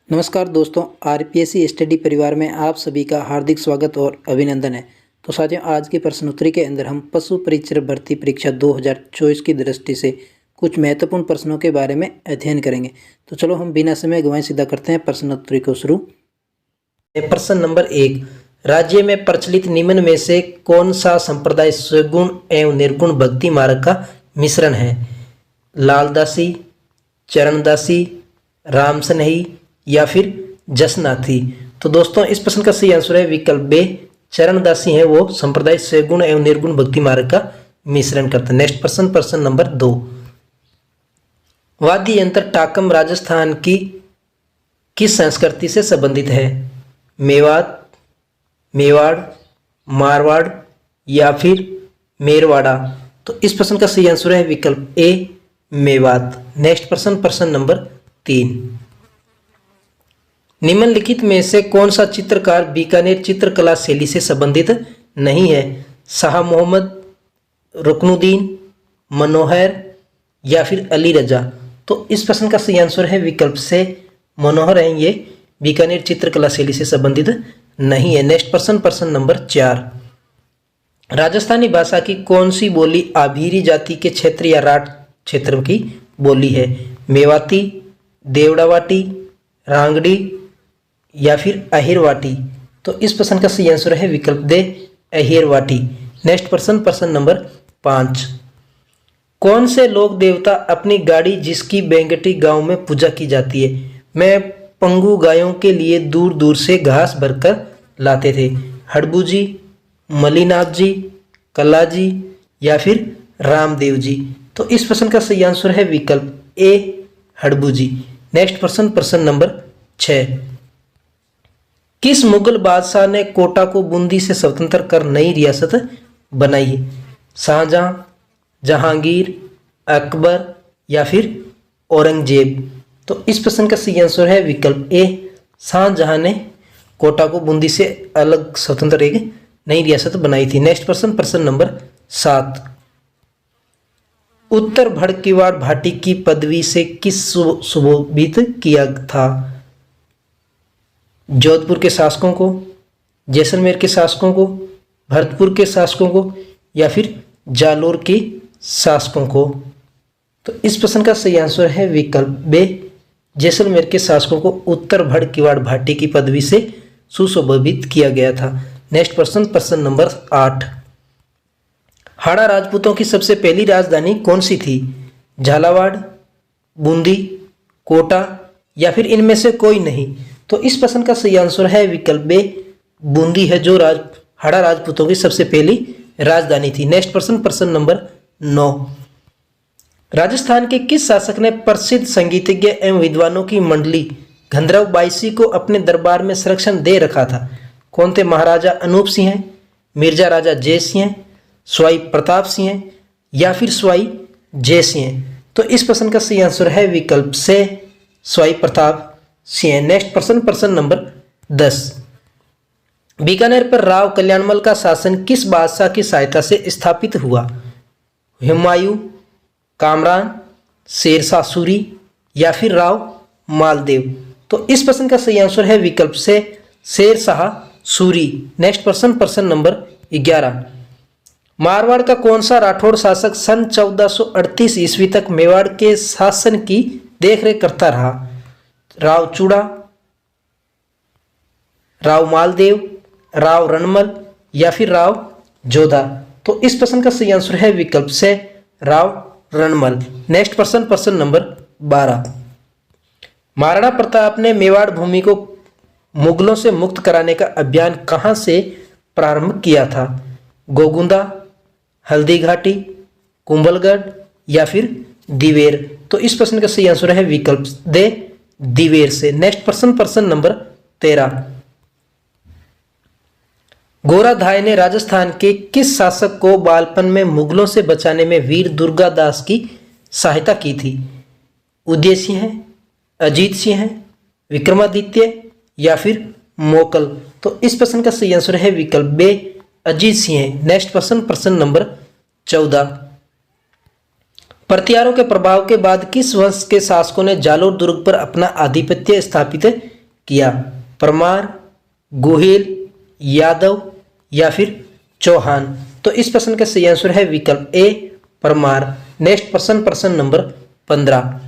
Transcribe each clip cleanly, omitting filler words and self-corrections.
नमस्कार दोस्तों, RPSC study परिवार में आप सभी का हार्दिक स्वागत और अभिनंदन है। तो साथियों, आज की प्रश्नोत्तरी के अंदर हम पशु परीक्षक भर्ती परीक्षा 2024 की दृष्टि से कुछ महत्वपूर्ण प्रश्नों के बारे में अध्ययन करेंगे। तो चलो हम बिना समय गंवाए सीधा करते हैं प्रश्नोत्तरी को शुरू। प्रश्न नंबर 1, राज्य में प्रचलित निम्न में से कौन सा संप्रदाय सगुण एवं निर्गुण भक्ति मार्ग का मिश्रण है? लालदासी, चरणदासी, रामसनही या फिर जसनाथी। तो दोस्तों इस प्रश्न का सही आंसर है विकल्प बे, चरणदासी है वो संप्रदाय सगुण एवं निर्गुण भक्ति मार्ग का मिश्रण करता है। नेक्स्ट प्रश्न, प्रश्न नंबर 2, वाद्य यंत्र टाकम राजस्थान की किस संस्कृति से संबंधित है? मेवाड़, मारवाड़ या फिर मेरवाड़ा। तो इस प्रश्न का सही आंसर है विकल्प ए, मेवात। नेक्स्ट प्रश्न, प्रश्न नंबर 3, निम्नलिखित में से कौन सा चित्रकार बीकानेर चित्रकला शैली से संबंधित नहीं है? शाह मोहम्मद, रुकनुद्दीन, मनोहर या फिर अली रजा। तो इस प्रश्न का सही आंसर है विकल्प से, मनोहर है ये बीकानेर चित्रकला शैली से संबंधित नहीं है। नेक्स्ट प्रश्न, प्रश्न नंबर 4, राजस्थानी भाषा की कौन सी बोली आभीरी जाति के क्षेत्र या राठ क्षेत्र की बोली है? मेवाती, देवड़ावाटी, रांगड़ी या फिर अहिरवाटी। तो इस प्रश्न का सही आंसर है विकल्प दे, अहिरवाटी। नेक्स्ट प्रश्न, प्रश्न नंबर 5, कौन से लोक देवता अपनी गाड़ी जिसकी बेंगटी गांव में पूजा की जाती है में पंगु गायों के लिए दूर दूर से घास भरकर लाते थे? हड़बू जी, मलिनाथ जी, कला जी या फिर रामदेव जी। तो इस प्रश्न का सही आंसर है विकल्प ए, हड़बू जी। नेक्स्ट प्रश्न, प्रश्न नंबर 6, किस मुगल बादशाह ने कोटा को बूंदी से स्वतंत्र कर नई रियासत बनाई है? शाहजहां, जहांगीर, अकबर या फिर औरंगजेब। तो इस प्रश्न का सही आंसर है विकल्प ए, शाहजहां ने कोटा को बूंदी से अलग स्वतंत्र एक नई रियासत बनाई थी। नेक्स्ट प्रश्न, प्रश्न नंबर 7, उत्तर भड़कीवाड़ भाटी की पदवी से किस सुशोभित किया था? जोधपुर के शासकों को, जैसलमेर के शासकों को, भरतपुर के शासकों को या फिर जालोर के शासकों को। तो इस प्रश्न का सही आंसर है विकल्प बे, जैसलमेर के शासकों को उत्तर भड़कीवाड़ भाटी की पदवी से सुशोभित किया गया था। नेक्स्ट प्रश्न, प्रश्न नंबर 8, हाड़ा राजपूतों की सबसे पहली राजधानी कौन सी थी? झालावाड़, बूंदी, कोटा या फिर इनमें से कोई नहीं। तो इस प्रश्न का सही आंसर है विकल्प बे, बूंदी है जो हाड़ा राजपूतों की सबसे पहली राजधानी थी। नेक्स्ट प्रश्न, प्रश्न नंबर 9, राजस्थान के किस शासक ने प्रसिद्ध संगीतज्ञ एवं विद्वानों की मंडली घनरव बाईसी को अपने दरबार में संरक्षण दे रखा था? कौन थे? महाराजा अनूप सिंह, मिर्जा राजा जय सिंह, स्वाई प्रताप सिंह या फिर स्वाई जय सिंह। तो इस प्रश्न का सही आंसर है विकल्प से, स्वाई प्रताप सिंह। नेक्स्ट प्रश्न, प्रश्न नंबर 10, बीकानेर पर राव कल्याणमल का शासन किस बादशाह की सहायता से स्थापित हुआ? हुमायूं, कामरान, शेरशाह सूरी या फिर राव मालदेव। तो इस प्रश्न का सही आंसर है विकल्प से, शेरशाह सूरी। नेक्स्ट प्रश्न, प्रश्न नंबर 11, मारवाड़ का कौन सा राठौड़ शासक सन 1438 ईस्वी तक मेवाड़ के शासन की देखरेख करता रहा? राव चूड़ा, राव मालदेव, राव रणमल या फिर राव जोधा। तो इस प्रश्न का सही आंसर है विकल्प से, राव रणमल। नेक्स्ट प्रश्न, प्रश्न नंबर 12, महाराणा प्रताप ने मेवाड़ भूमि को मुगलों से मुक्त कराने का अभियान कहां से प्रारंभ किया था? गोगुंदा, हल्दी घाटी, कुंभलगढ़ या फिर दिवेर। तो इस प्रश्न का सही आंसर है विकल्प दे, दिवेर से। नेक्स्ट प्रश्न, प्रश्न नंबर 13, गोराधाय ने राजस्थान के किस शासक को बालपन में मुगलों से बचाने में वीर दुर्गादास की सहायता की थी? उदय सिंह, अजीत सिंह, विक्रमादित्य या फिर मोकल। तो इस प्रश्न का सही आंसर है विकल्प बे, अजीत सिंह। नेक्स्ट प्रश्न, प्रश्न नंबर 14, प्रतिहारों के प्रभाव के बाद किस वंश के शासकों ने जालोर दुर्ग पर अपना आधिपत्य स्थापित किया? परमार, गोहिल, यादव या फिर चौहान? तो इस प्रश्न का सही आंसर है विकल्प ए, परमार। नेक्स्ट प्रश्न नंबर 15।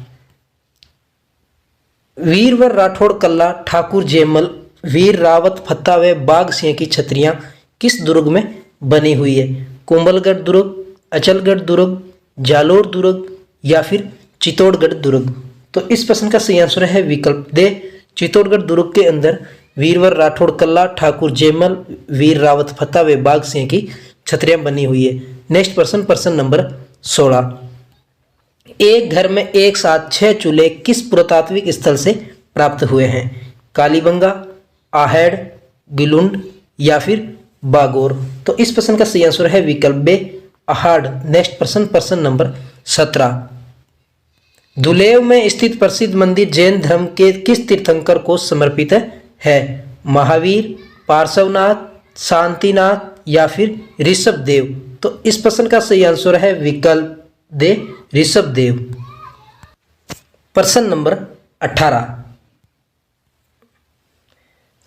वीर व राठौड़ कल्ला, ठाकुर जयमल, वीर रावत फत्ता व बाघ सिंह की छतरियां किस दुर्ग में बनी हुई है? कुंभलगढ़ दुर्ग, अचलगढ़ दुर्ग, जालोर दुर्ग या फिर चित्तौड़गढ़ दुर्ग? तो इस प्रश्न का सही आंसर है विकल्प दे, चित्तौड़गढ़ दुर्ग के अंदर वीरवर राठौड़ कल्ला, ठाकुर जयमल, वीर रावत फत्ता व बाघ सिंह की छतरियां बनी हुई है। नेक्स्ट प्रश्न नंबर 16। एक घर में एक साथ 6 चूल्हे किस पुरातात्विक स्थल से प्राप्त हुए हैं? कालीबंगा, आहेड़, गिलुंड या फिर बागोर? तो इस प्रश्न का सही आंसर है विकल्प बे, अहाड़। नेक्स्ट प्रश्न नंबर 17। दुलेव में स्थित प्रसिद्ध मंदिर जैन धर्म के किस तीर्थंकर को समर्पित है? महावीर, पार्श्वनाथ, शांतिनाथ या फिर ऋषभदेव? तो इस प्रश्न का सही आंसर है विकल्प दे, ऋषभदेव। प्रश्न नंबर 18।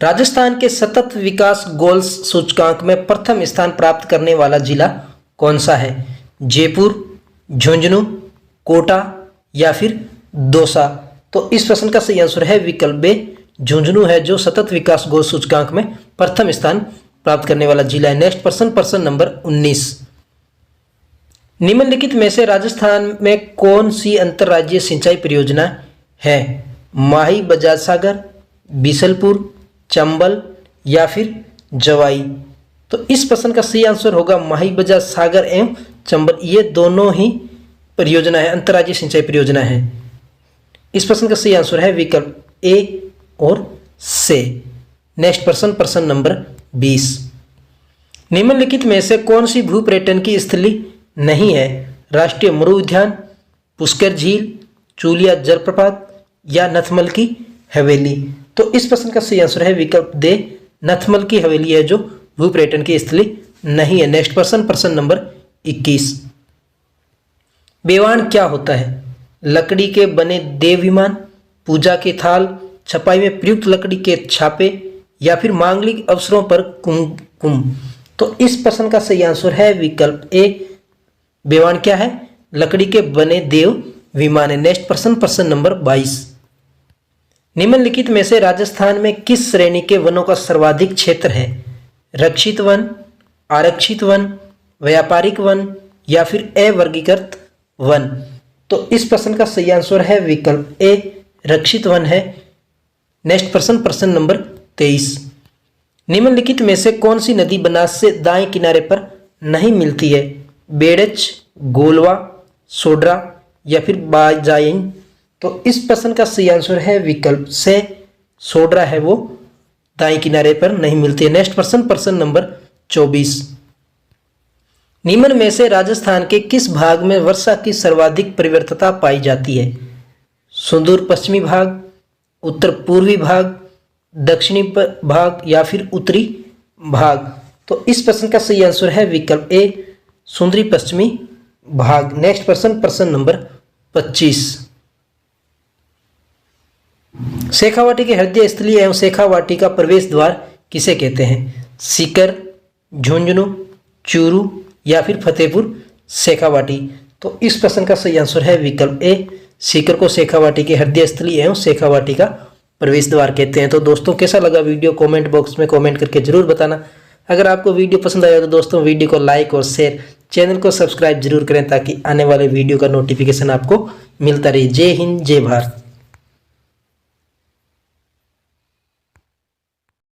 राजस्थान के सतत विकास गोल्स सूचकांक में प्रथम स्थान प्राप्त करने वाला जिला कौन सा है? जयपुर, झुंझुनू, कोटा या फिर दौसा? तो इस प्रश्न का सही आंसर है विकल्प बे, झुंझुनू है जो सतत विकास गोल सूचकांक में प्रथम स्थान प्राप्त करने वाला जिला है। नेक्स्ट प्रश्न नंबर 19। निम्नलिखित में से राजस्थान में कौन सी अंतर्राज्यीय सिंचाई परियोजना है? माही बजाज सागर, बीसलपुर, चंबल या फिर जवाई? तो इस प्रश्न का सही आंसर होगा माही बजाज सागर एवं चंबल। ये दोनों ही परियोजना है, अंतर्राज्यीय सिंचाई परियोजना है। इस प्रश्न का सही आंसर है विकल्प ए और से। नेक्स्ट प्रश्न नंबर 20। निम्नलिखित में से कौन सी भू पर्यटन की स्थली नहीं है? राष्ट्रीय मरु उद्यान, पुष्कर झील, चूलिया जलप्रपात या नथमल की हवेली? तो इस प्रश्न का सही आंसर है विकल्प दे, नथमल की हवेली है जो भू पर्यटन की स्थली नहीं है। नेक्स्ट प्रश्न नंबर 21। बेवान क्या होता है? लकड़ी के बने देव विमान, पूजा के थाल, छपाई में प्रयुक्त लकड़ी के छापे या फिर मांगलिक अवसरों पर कुमकुम? तो इस प्रश्न का सही आंसर है विकल्प ए, बेवान क्या है? लकड़ी के बने देव विमान है। नेक्स्ट प्रश्न नंबर 22। निम्नलिखित में से राजस्थान में किस श्रेणी के वनों का सर्वाधिक क्षेत्र है? रक्षित वन, आरक्षित वन, व्यापारिक वन या फिर अवर्गीकृत वन? तो इस प्रश्न का सही आंसर है विकल्प ए, रक्षित वन है। नेक्स्ट प्रश्न नंबर 23। निम्नलिखित में से कौन सी नदी बनास से दाएं किनारे पर नहीं मिलती है? बेड़च, गोलवा, सोड्रा या फिर बाजाइन? तो इस प्रश्न का सही आंसर है विकल्प से, सोड्रा है वो दाएं किनारे पर नहीं मिलती है। नेक्स्ट प्रश्न नंबर 24। निम्न में से राजस्थान के किस भाग में वर्षा की सर्वाधिक परिवर्तनता पाई जाती है? सुदूर पश्चिमी भाग, उत्तर पूर्वी भाग, दक्षिणी भाग या फिर उत्तरी भाग? तो इस प्रश्न का सही आंसर है विकल्प ए, सुंदरी पश्चिमी भाग। नेक्स्ट प्रश्न नंबर 25। शेखावाटी के हृदय स्थली एवं शेखावाटी का प्रवेश द्वार किसे कहते हैं? सीकर, झुंझुनू, चूरू या फिर फतेहपुर शेखावाटी? तो इस प्रश्न का सही आंसर है विकल्प ए, सीकर को शेखावाटी के हृदय स्थली एवं शेखावाटी का प्रवेश द्वार कहते हैं। तो दोस्तों कैसा लगा वीडियो कमेंट बॉक्स में कमेंट करके जरूर बताना। अगर आपको वीडियो पसंद आया तो दोस्तों वीडियो को लाइक और शेयर, चैनल को सब्सक्राइब जरूर करें ताकि आने वाले वीडियो का नोटिफिकेशन आपको मिलता रहे। जय हिंद, जय भारत।